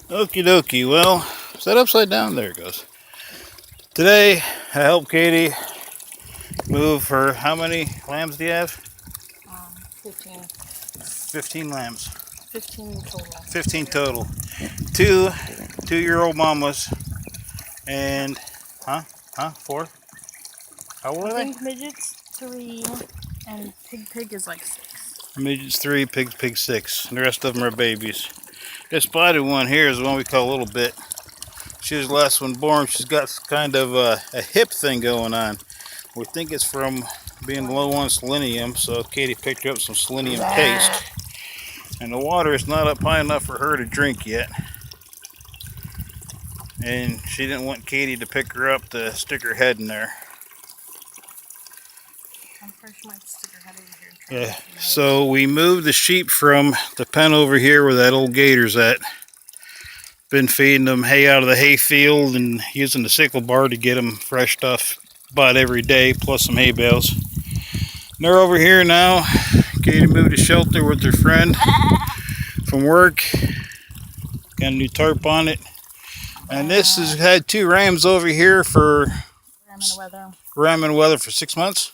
Okie dokie. Well, is that upside down? There it goes. Today, I helped Katie move her. How many lambs do you have? 15. 15 lambs. 15 total. 15 total. Two 2-year-old mamas and, four? How old I are they? think midget's 3 and pig is like 6. Midget's 3, pig's 6. And the rest of them are babies. This spotted one here is the one we call a little bit. She was the last one born. She's got kind of a hip thing going on. We think it's from being low on selenium, so Katie picked her up some selenium paste. And the water is not up high enough for her to drink yet. And she didn't want Katie to pick her up to stick her head in there. I'm afraid she might stick her head over here. Yeah, so we moved the sheep from the pen over here where that old gator's at. Been feeding them hay out of the hay field and using the sickle bar to get them fresh stuff about every day, plus some hay bales. And they're over here now. Katie moved to shelter with her friend from work. Got a new tarp on it. And this has had 2 rams over here for ramming weather for 6 months.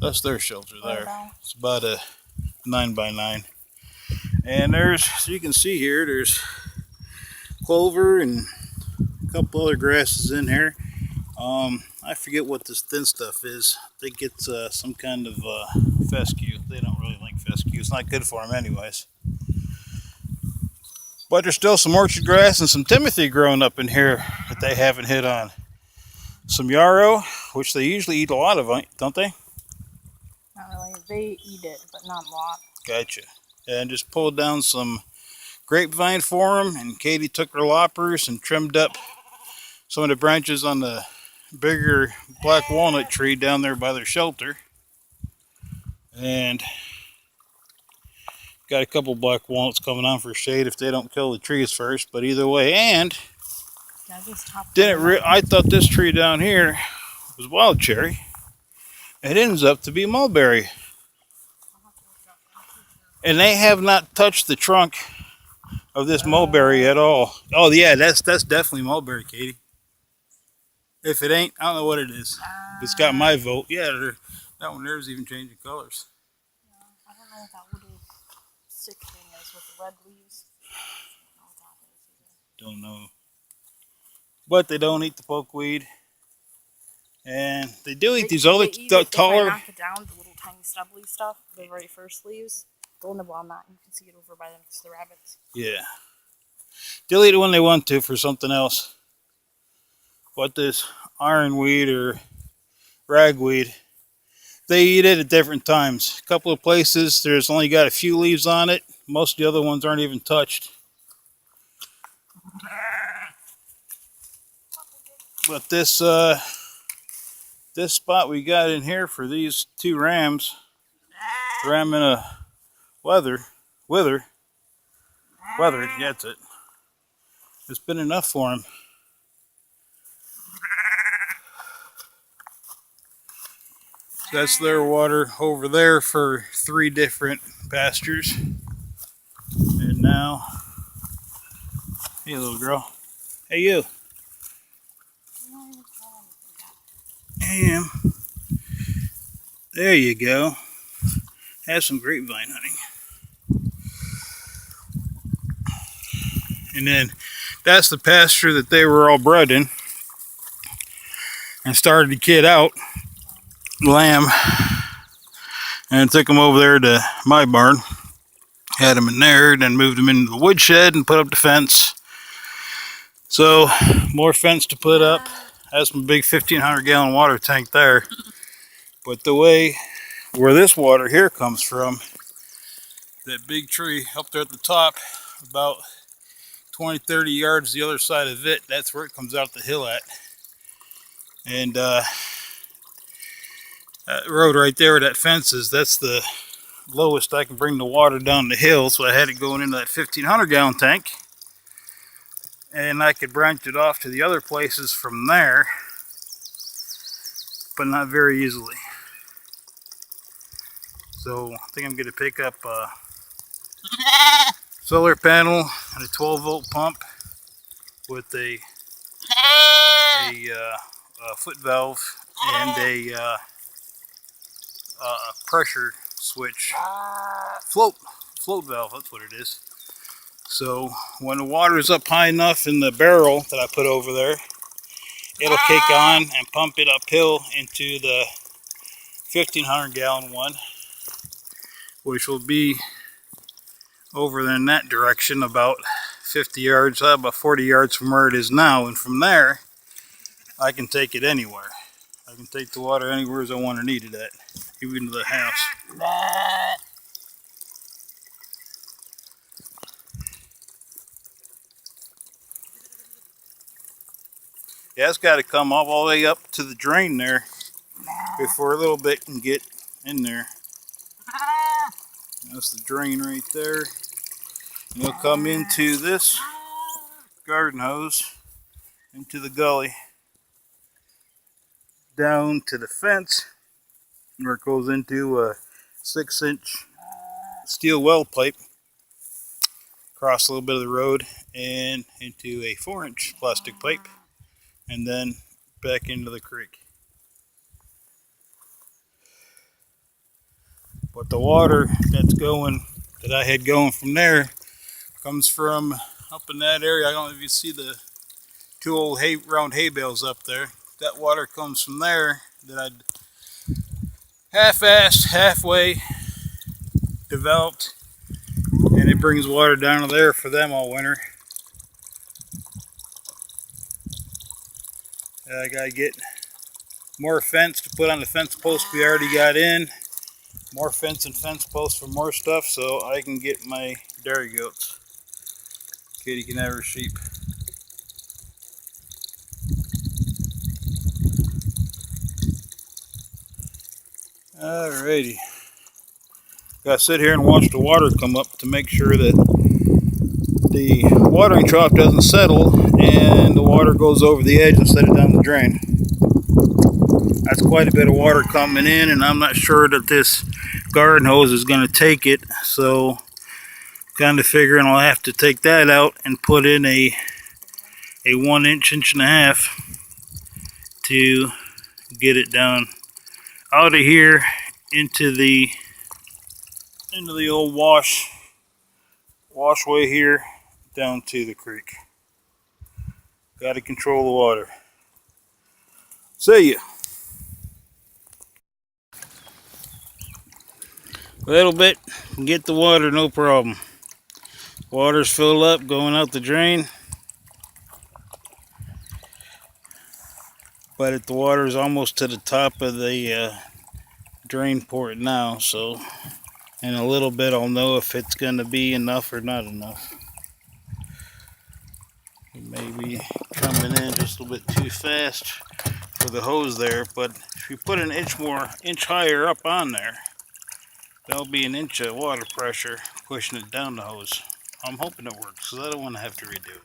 That's their shelter there. It's about a 9x9. And there's, so you can see here, there's clover and a couple other grasses in here. I forget what this thin stuff is. I think it's some kind of fescue. They don't really like fescue. It's not good for them anyways. But there's still some orchard grass and some timothy growing up in here that they haven't hit on. Some yarrow, which they usually eat a lot of, don't they? Not really. They eat it, but not a lot. Gotcha. And just pulled down some grapevine for them, and Katie took her loppers and trimmed up some of the branches on the bigger black walnut tree down there by their shelter. And got a couple black walnuts coming on for shade if they don't kill the trees first, but either way. And I thought this tree down here was wild cherry. It ends up to be mulberry. And they have not touched the trunk of this mulberry at all. Oh yeah, that's definitely mulberry, Katie. If it ain't, I don't know what it is. If it's got my vote, yeah, that one there's even changing colors. Yeah, I don't know what that little stick thing is with the red leaves. Don't know. But they don't eat the pokeweed. And they do eat these other taller. If I knock it down, the little tiny stubbly stuff, the very first leaves, they'll nibble on that. You can see it over by next to the rabbits. Yeah. They'll eat it when they want to for something else. But this ironweed or ragweed, they eat it at different times. A couple of places, there's only got a few leaves on it. Most of the other ones aren't even touched. But this spot we got in here for these 2 rams, ramming a weathered, that's it. It's been enough for them. So that's their water over there for 3 different pastures. And now, hey little girl, hey you. I am. There you go. Have some grapevine honey. And then that's the pasture that they were all bred in. And started to kid out lamb. And took them over there to my barn. Had them in there, then moved them into the woodshed and put up the fence. So, more fence to put up. That's my big 1,500-gallon water tank there. But the way where this water here comes from, that big tree up there at the top, about 20-30 yards the other side of it, that's where it comes out the hill at. And that road right there where that fence is, that's the lowest I can bring the water down the hill, so I had it going into that 1,500-gallon tank. And I could branch it off to the other places from there, but not very easily. So I think I'm going to pick up a solar panel and a 12-volt pump with a foot valve and a pressure switch float valve. That's what it is. So when the water is up high enough in the barrel that I put over there, it'll kick on and pump it uphill into the 1,500-gallon one, which will be over in that direction about 50 yards, about 40 yards from where it is now. And from there, I can take it anywhere. I can take the water anywhere as I want to need it at, even to the house. Yeah, it's got to come all the way up to the drain there before a little bit can get in there. That's the drain right there. And it'll come into this garden hose, into the gully, down to the fence, where it goes into a 6-inch steel well pipe, across a little bit of the road, and into a 4-inch plastic pipe, and then back into the creek. But the water that I had going from there comes from up in that area. I don't know if you see the 2 old round hay bales up there. That water comes from there that I'd half-assed, halfway developed, and it brings water down to there for them all winter. I gotta get more fence to put on the fence post we already got in, more fence and fence posts for more stuff, so I can get my dairy goats. Katie can have her sheep. Alrighty. Gotta sit here and watch the water come up to make sure that the watering trough doesn't settle and the water goes over the edge instead of down the drain. That's quite a bit of water coming in, and I'm not sure that this garden hose is going to take it, so kind of figuring I'll have to take that out and put in a 1-inch, 1.5 to get it down out of here into the old washway here down to the creek. Got to control the water. See ya. A little bit, get the water, no problem. Water's filled up, going out the drain. But the water is almost to the top of the drain port now, so in a little bit I'll know if it's going to be enough or not enough. It may be coming in just a little bit too fast for the hose there, but if you put an inch higher up on there, there'll be an inch of water pressure pushing it down the hose. I'm hoping it works, because I don't want to have to redo it.